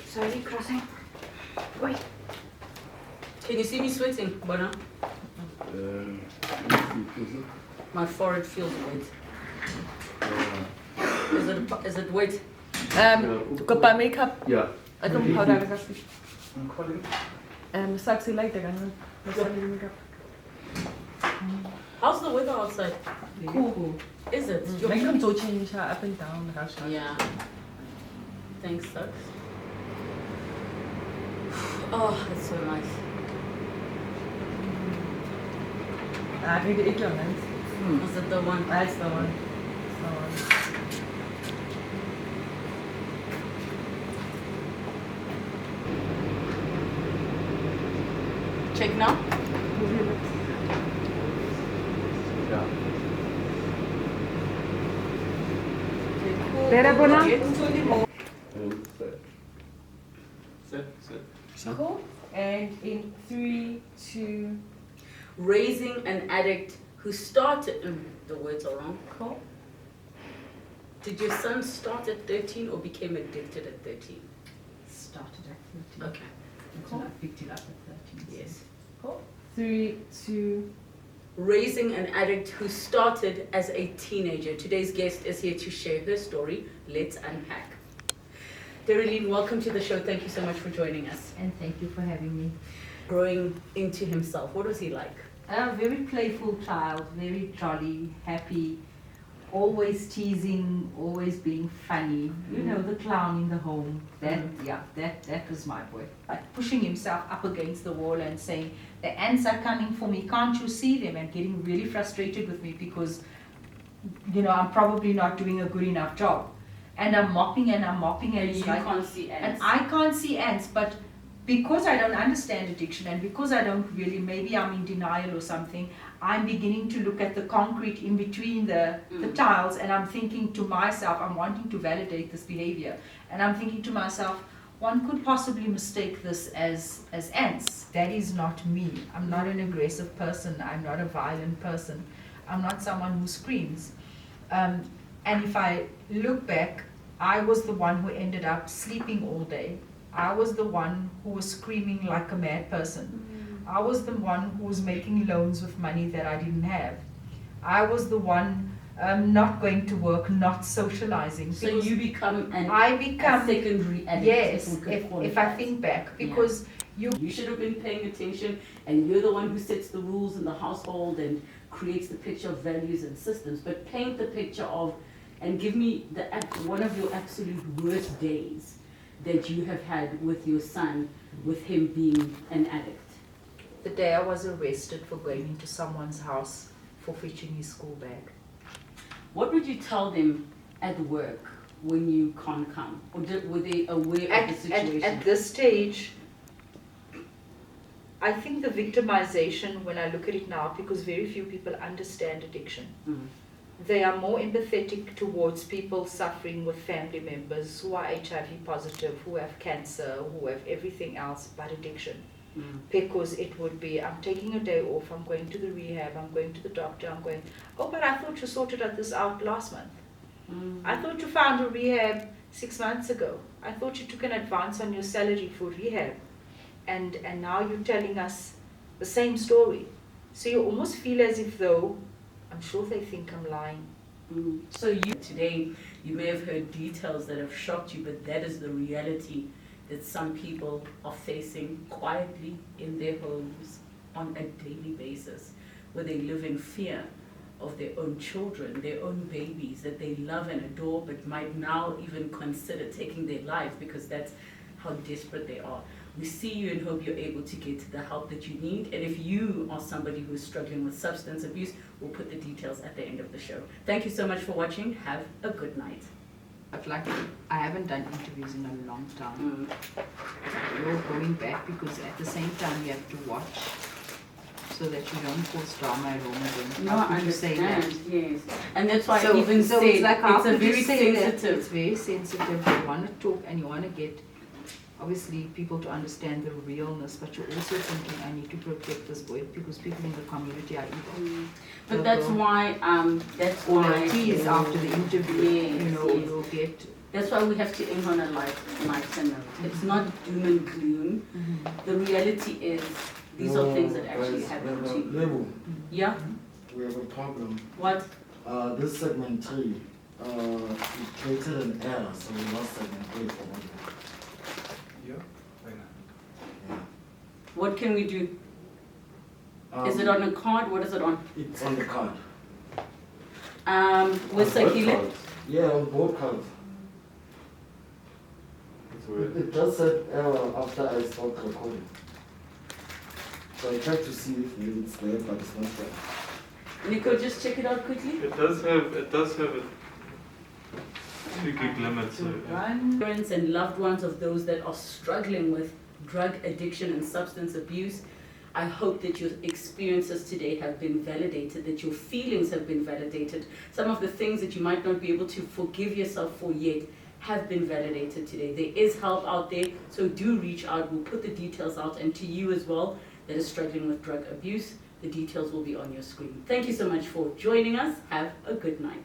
Sorry, crossing. Wait. Can you see me sweating, Bona? My forehead feels wet. Is it wet? Goodbye makeup. Ja. Ek kom hou daar gas. Sexy light again. Makeup. How's the weather outside? Cool. Is it? Make them so change her up and down. Yeah. Thanks, Sux. Oh, that's so nice. I think it's your man. Was it the one? That's the one. Check now. Ja. Okay, cool. Relebogile. Set. Cool. And in 3, 2. Raising an addict who started. The words are wrong. Cool. Did your son start at 13 or became addicted at 13? Started at 13. Okay. Until I picked it up at 13. Yes. Cool. 3, 2. Raising an addict who started as a teenager. Today's guest is here to share her story. Let's unpack. Darylene, welcome to the show. Thank you so much for joining us. And thank you for having me. Growing into himself, what was he like? A very playful child, very jolly, happy, always teasing, always being funny. You know, the clown in the home. That was my boy. Like pushing himself up against the wall and saying, the ants are coming for me, can't you see them? And getting really frustrated with me because, you know, I'm probably not doing a good enough job. And I'm mopping and You can't see ants. And I can't see ants, but because I don't understand addiction and because I don't really, maybe I'm in denial or something, I'm beginning to look at the concrete in between the tiles, and I'm thinking to myself, I'm wanting to validate this behavior, and I'm thinking to myself, one could possibly mistake this as ants. That is not me. I'm not an aggressive person. I'm not a violent person. I'm not someone who screams. And if I look back, I was the one who ended up sleeping all day. I was the one who was screaming like a mad person. I was the one who was making loans with money that I didn't have. I was the one not going to work, not socializing. So you become a secondary addict. Yes, if I think back, because you should have been paying attention, and you're the one who sets the rules in the household and creates the picture of values and systems. But paint the picture of, and give me one of your absolute worst days that you have had with your son, with him being an addict. The day I was arrested for going into someone's house for fetching his school bag. What would you tell them at work when you can't come? Or were they aware of the situation? At this stage, I think the victimization, when I look at it now, because very few people understand addiction, they are more empathetic towards people suffering with family members who are HIV positive, who have cancer, who have everything else but addiction. Because it would be, I'm taking a day off, I'm going to the rehab, I'm going to the doctor, but I thought you sorted this out last month. I thought you found a rehab 6 months ago. I thought you took an advance on your salary for rehab. And now you're telling us the same story. So you almost feel as if though, I'm sure they think I'm lying. So today, you may have heard details that have shocked you, but that is the reality that some people are facing quietly in their homes on a daily basis, where they live in fear of their own children, their own babies that they love and adore, but might now even consider taking their lives because that's how desperate they are. We see you and hope you're able to get the help that you need. And if you are somebody who is struggling with substance abuse, we'll put the details at the end of the show. Thank you so much for watching. Have a good night. I haven't done interviews in a long time. You're going back because at the same time you have to watch so that you don't cause drama at home again. No, I understand. Yes. And that's why So I even it's said like it's a very sensitive. It's very sensitive. You want to talk and you want to get obviously people to understand the realness, but you're also thinking, I need to protect this boy because people in the community are evil. But that's why tease after the interview, you'll get That's why we have to aim on a lighter note. It's not doom and gloom. The reality is, these are things that actually happen to you. Level, Yeah? we have a problem. What? This segment 3, it created an error, so we lost segment 3 for one. Yeah, why not? Yeah. What can we do? Is it on a card? What is it on? It's on the card. With Sakile? Yeah, on both cards. It's weird. It just said error after I stopped recording. So I tried to see if maybe it's there, but it's not there. Nico, just check it out quickly. It does have a 2 gig limit, so Parents and loved ones of those that are struggling with drug addiction and substance abuse, I hope that your experiences today have been validated, that your feelings have been validated. Some of the things that you might not be able to forgive yourself for yet have been validated today. There is help out there, so do reach out. We'll put the details out, and to you as well that is struggling with drug abuse, the details will be on your screen. Thank you so much for joining us. Have a good night.